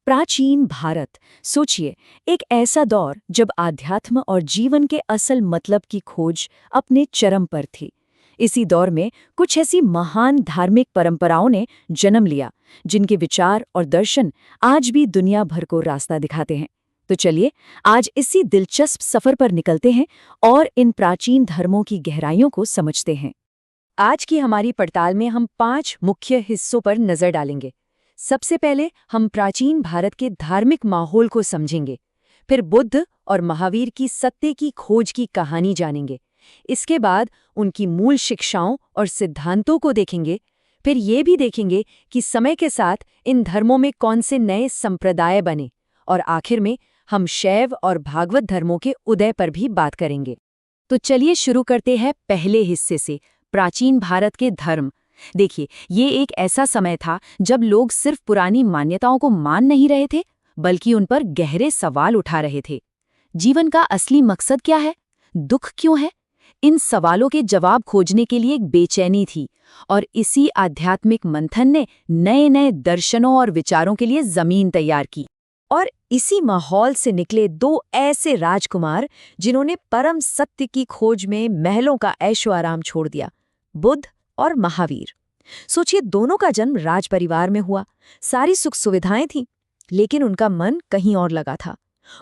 प्राचीन भारत, सोचिए, एक ऐसा दौर जब आध्यात्म और जीवन के असल मतलब की खोज अपने चरम पर थी। इसी दौर में कुछ ऐसी महान धार्मिक परंपराओं ने जन्म लिया जिनके विचार और दर्शन आज भी दुनिया भर को रास्ता दिखाते हैं। तो चलिए, आज इसी दिलचस्प सफर पर निकलते हैं और इन प्राचीन धर्मों की गहराइयों को समझते हैं। आज की हमारी पड़ताल में हम 5 मुख्य हिस्सों पर नजर डालेंगे। सबसे पहले हम प्राचीन भारत के धार्मिक माहौल को समझेंगे, फिर बुद्ध और महावीर की सत्य की खोज की कहानी जानेंगे। इसके बाद उनकी मूल शिक्षाओं और सिद्धांतों को देखेंगे, फिर ये भी देखेंगे कि समय के साथ इन धर्मों में कौन से नए संप्रदाय बने, और आखिर में हम शैव और भागवत धर्मों के उदय पर भी बात करेंगे। तो चलिए शुरू करते हैं पहले हिस्से से, प्राचीन भारत के धर्म। देखिए, ये एक ऐसा समय था जब लोग सिर्फ पुरानी मान्यताओं को मान नहीं रहे थे, बल्कि उन पर गहरे सवाल उठा रहे थे। जीवन का असली मकसद क्या है? दुख क्यों है? इन सवालों के जवाब खोजने के लिए एक बेचैनी थी, और इसी आध्यात्मिक मंथन ने नए नए दर्शनों और विचारों के लिए जमीन तैयार की। और इसी माहौल से निकले 2 ऐसे राजकुमार जिन्होंने परम सत्य की खोज में महलों का ऐशो आराम छोड़ दिया, बुद्ध और महावीर। सोचिए, दोनों का जन्म राजपरिवार में हुआ, सारी सुख सुविधाएं थीं, लेकिन उनका मन कहीं और लगा था।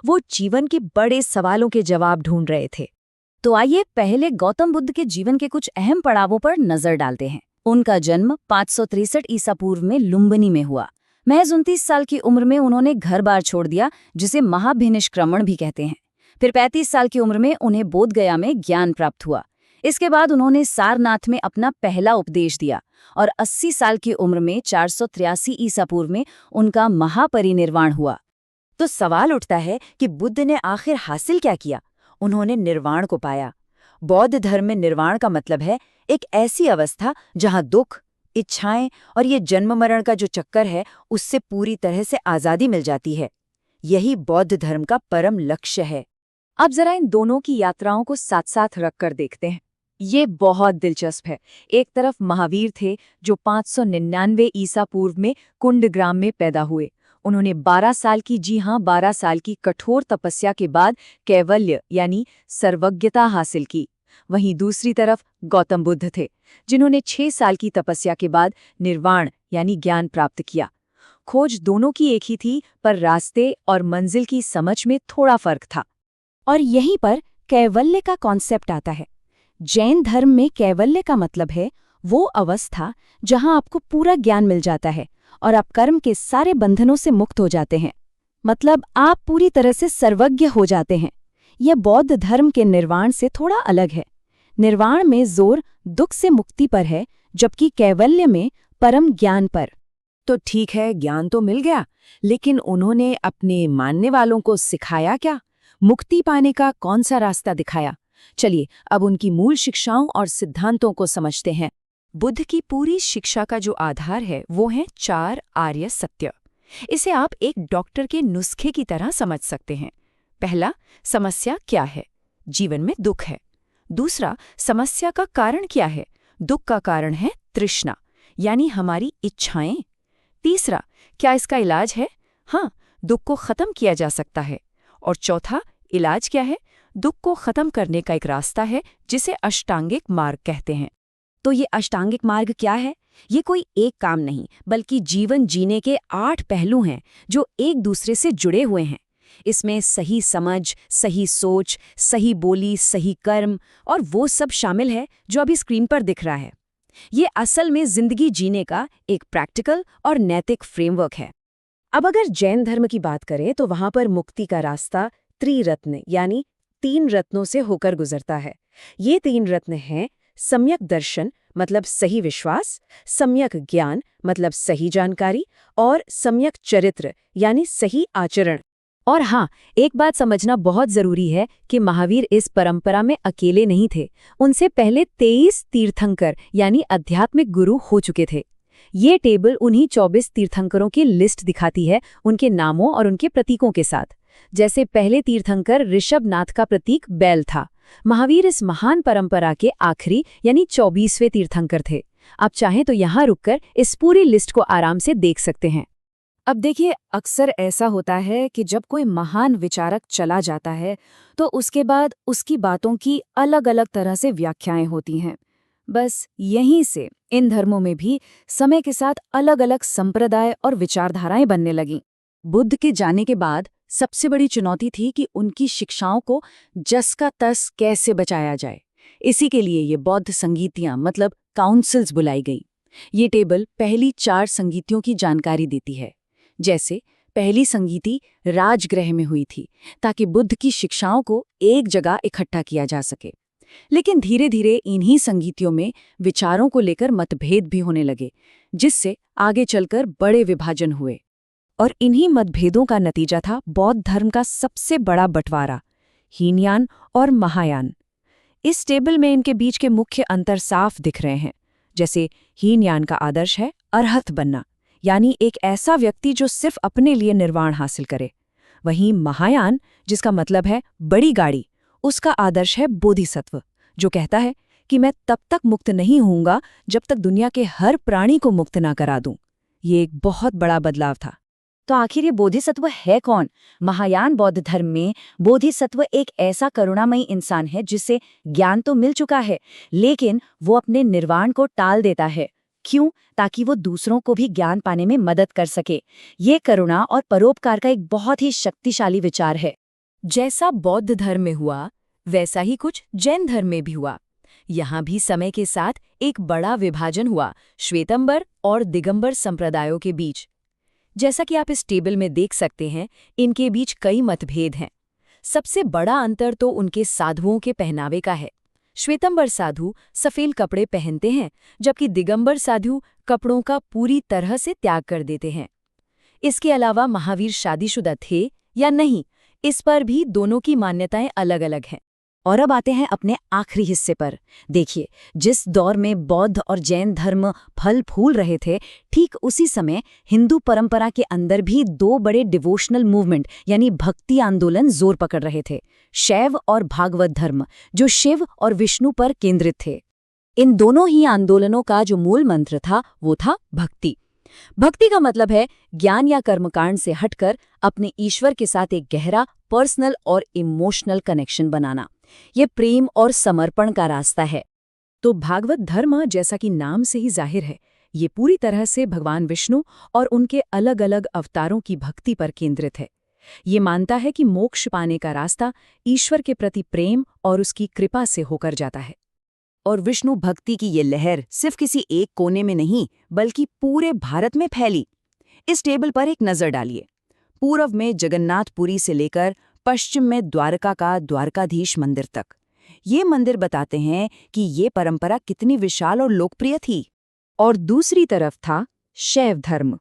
वो जीवन के बड़े सवालों के जवाब ढूंढ रहे थे। तो आइए पहले गौतम बुद्ध के जीवन के कुछ अहम पड़ावों पर नजर डालते हैं। उनका जन्म 563 ईसा पूर्व में लुम्बिनी में हुआ। महज 29 साल की उम्र में उन्होंने घर बार छोड़ दिया, जिसे महाभिनिष्क्रमण भी कहते हैं। फिर 35 साल की उम्र में उन्हें बोधगया में ज्ञान प्राप्त हुआ। इसके बाद उन्होंने सारनाथ में अपना पहला उपदेश दिया, और 80 साल की उम्र में 483 ईसा पूर्व में उनका महापरिनिर्वाण हुआ। तो सवाल उठता है कि बुद्ध ने आखिर हासिल क्या किया? उन्होंने निर्वाण को पाया। बौद्ध धर्म में निर्वाण का मतलब है एक ऐसी अवस्था जहां दुख, इच्छाएं और ये जन्म मरण का जो चक्कर है, उससे पूरी तरह से आजादी मिल जाती है। यही बौद्ध धर्म का परम लक्ष्य है। अब जरा इन दोनों की यात्राओं को साथ साथ रखकर देखते हैं। ये बहुत दिलचस्प है। एक तरफ महावीर थे जो 599 ईसा पूर्व में कुंडग्राम में पैदा हुए। उन्होंने 12 साल की 12 साल की कठोर तपस्या के बाद कैवल्य यानी सर्वज्ञता हासिल की। वहीं दूसरी तरफ गौतम बुद्ध थे, जिन्होंने 6 साल की तपस्या के बाद निर्वाण यानी ज्ञान प्राप्त किया। खोज दोनों की एक ही थी, पर रास्ते और मंजिल की समझ में थोड़ा फर्क था। और यहीं पर कैवल्य का कॉन्सेप्ट आता है। जैन धर्म में कैवल्य का मतलब है वो अवस्था जहां आपको पूरा ज्ञान मिल जाता है और आप कर्म के सारे बंधनों से मुक्त हो जाते हैं। मतलब आप पूरी तरह से सर्वज्ञ हो जाते हैं। यह बौद्ध धर्म के निर्वाण से थोड़ा अलग है। निर्वाण में जोर दुख से मुक्ति पर है, जबकि कैवल्य में परम ज्ञान पर। तो ठीक है, ज्ञान तो मिल गया, लेकिन उन्होंने अपने मानने वालों को सिखाया क्या? मुक्ति पाने का कौन सा रास्ता दिखाया? चलिए अब उनकी मूल शिक्षाओं और सिद्धांतों को समझते हैं। बुद्ध की पूरी शिक्षा का जो आधार है वो है 4 आर्य सत्य। इसे आप एक डॉक्टर के नुस्खे की तरह समझ सकते हैं। पहला, समस्या क्या है? जीवन में दुख है। दूसरा, समस्या का कारण क्या है? दुख का कारण है तृष्णा, यानी हमारी इच्छाएं। तीसरा, क्या इसका इलाज है? हाँ, दुख को खत्म किया जा सकता है। और चौथा, इलाज क्या है? दुख को खत्म करने का एक रास्ता है जिसे अष्टांगिक मार्ग कहते हैं। तो ये अष्टांगिक मार्ग क्या है? ये कोई एक काम नहीं, बल्कि जीवन जीने के 8 पहलू हैं जो एक दूसरे से जुड़े हुए हैं। इसमें सही समझ, सही सोच, सही बोली, सही कर्म और वो सब शामिल है जो अभी स्क्रीन पर दिख रहा है। ये असल में जिंदगी जीने का एक प्रैक्टिकल और नैतिक फ्रेमवर्क है। अब अगर जैन धर्म की बात करें तो वहां पर मुक्ति का रास्ता त्रिरत्न यानी 3 रत्नों से होकर गुजरता है। ये 3 रत्न हैं सम्यक दर्शन मतलब सही विश्वास, सम्यक ज्ञान मतलब सही जानकारी, और सम्यक चरित्र यानी सही आचरण। और हाँ, एक बात समझना बहुत जरूरी है कि महावीर इस परंपरा में अकेले नहीं थे। उनसे पहले 23 तीर्थंकर यानी आध्यात्मिक गुरु हो चुके थे। ये टेबल उन्हीं 24 तीर्थंकरों की लिस्ट दिखाती है, उनके नामों और उनके प्रतीकों के साथ। जैसे पहले तीर्थंकर ऋषभनाथ का प्रतीक बैल था। महावीर इस महान परंपरा के आखिरी यानी 24वें तीर्थंकर थे। आप चाहें तो यहाँ रुककर इस पूरी लिस्ट को आराम से देख सकते हैं। अब देखिए, अक्सर ऐसा होता है कि जब कोई महान विचारक चला जाता है तो उसके बाद उसकी बातों की अलग अलग तरह से व्याख्याएं होती हैं। बस यहीं से इन धर्मों में भी समय के साथ अलग अलग संप्रदाय और विचारधाराएं बनने लगीं। बुद्ध के जाने के बाद सबसे बड़ी चुनौती थी कि उनकी शिक्षाओं को जस का तस कैसे बचाया जाए। इसी के लिए ये बौद्ध संगीतियां मतलब काउंसिल्स बुलाई गई। ये टेबल पहली 4 संगीतियों की जानकारी देती है। जैसे पहली संगीति राजगृह में हुई थी ताकि बुद्ध की शिक्षाओं को एक जगह इकट्ठा किया जा सके। लेकिन धीरे धीरे इन्हीं संगीतियों में विचारों को लेकर मतभेद भी होने लगे, जिससे आगे चलकर बड़े विभाजन हुए। और इन्हीं मतभेदों का नतीजा था बौद्ध धर्म का सबसे बड़ा बंटवारा, हीनयान और महायान। इस टेबल में इनके बीच के मुख्य अंतर साफ दिख रहे हैं। जैसे हीनयान का आदर्श है अरहत बनना, यानी एक ऐसा व्यक्ति जो सिर्फ अपने लिए निर्वाण हासिल करे। वहीं महायान, जिसका मतलब है बड़ी गाड़ी, उसका आदर्श है बोधिसत्व, जो कहता है कि मैं तब तक मुक्त नहीं होऊंगा जब तक दुनिया के हर प्राणी को मुक्त ना करा दूं। ये एक बहुत बड़ा बदलाव था। तो आखिर ये बोधिसत्व है कौन? महायान बौद्ध धर्म में बोधिसत्व एक ऐसा करुणामयी इंसान है जिसे ज्ञान तो मिल चुका है, लेकिन वो अपने निर्वाण को टाल देता है। क्यों? ताकि वो दूसरों को भी ज्ञान पाने में मदद कर सके। ये करुणा और परोपकार का एक बहुत ही शक्तिशाली विचार है। जैसा बौद्ध धर्म में हुआ, वैसा ही कुछ जैन धर्म में भी हुआ। यहाँ भी समय के साथ एक बड़ा विभाजन हुआ श्वेतंबर और दिगंबर संप्रदायों के बीच। जैसा कि आप इस टेबल में देख सकते हैं, इनके बीच कई मतभेद हैं। सबसे बड़ा अंतर तो उनके साधुओं के पहनावे का है। श्वेतंबर साधु सफेद कपड़े पहनते हैं, जबकि दिगंबर साधु कपड़ों का पूरी तरह से त्याग कर देते हैं। इसके अलावा महावीर शादीशुदा थे या नहीं, इस पर भी दोनों की मान्यताएं अलग-अलग हैं। और अब आते हैं अपने आखिरी हिस्से पर। देखिए, जिस दौर में बौद्ध और जैन धर्म फल फूल रहे थे, ठीक उसी समय हिंदू परंपरा के अंदर भी 2 बड़े डिवोशनल मूवमेंट यानी भक्ति आंदोलन जोर पकड़ रहे थे। शैव और भागवत धर्म, जो शिव और विष्णु पर केंद्रित थे। इन दोनों ही आंदोलनों का जो मूल मंत्र था वो था भक्ति। भक्ति का मतलब है ज्ञान या कर्मकांड से हटकर अपने ईश्वर के साथ एक गहरा पर्सनल और इमोशनल कनेक्शन बनाना। ये प्रेम और समर्पण का रास्ता है। तो भागवत धर्म, जैसा कि नाम से ही जाहिर है, ये पूरी तरह से भगवान विष्णु और उनके अलग अलग अवतारों की भक्ति पर केंद्रित है। ये मानता है कि मोक्ष पाने का रास्ता ईश्वर के प्रति प्रेम और उसकी कृपा से होकर जाता है। और विष्णु भक्ति की ये लहर सिर्फ किसी एक कोने में नहीं, बल्कि पूरे भारत में फैली। इस टेबल पर एक नजर डालिए। पूर्व में जगन्नाथपुरी से लेकर पश्चिम में द्वारका का द्वारकाधीश मंदिर तक। ये मंदिर बताते हैं कि ये परंपरा कितनी विशाल और लोकप्रिय थी। और दूसरी तरफ था शैव धर्म।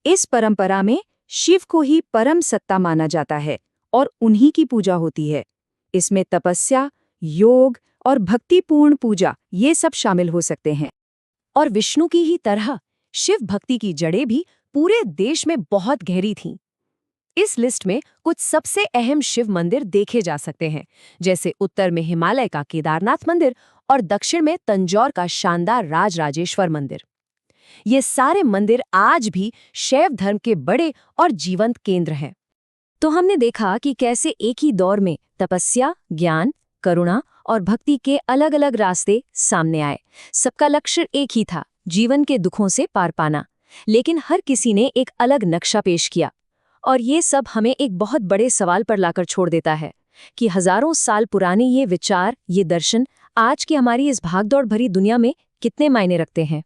इस परंपरा में शिव को ही परम सत्ता माना जाता है और उन्हीं की पूजा होती है। इसमें तपस्या, योग और भक्तिपूर्ण पूजा ये सब शामिल हो सकते हैं। और विष्णु की ही तरह शिव भक्ति की जड़ें भी पूरे देश में बहुत गहरी थीं। इस लिस्ट में कुछ सबसे अहम शिव मंदिर देखे जा सकते हैं, जैसे उत्तर में हिमालय का केदारनाथ मंदिर और दक्षिण में तंजौर का शानदार राजराजेश्वर मंदिर। ये सारे मंदिर आज भी शैव धर्म के बड़े और जीवंत केंद्र हैं। तो हमने देखा कि कैसे एक ही दौर में तपस्या, ज्ञान, करुणा और भक्ति के अलग अलग रास्ते सामने आए। सबका लक्ष्य एक ही था, जीवन के दुखों से पार पाना। लेकिन हर किसी ने एक अलग नक्शा पेश किया। और ये सब हमें एक बहुत बड़े सवाल पर लाकर छोड़ देता है कि हजारों साल पुराने ये विचार, ये दर्शन आज की हमारी इस भागदौड़ भरी दुनिया में कितने मायने रखते हैं।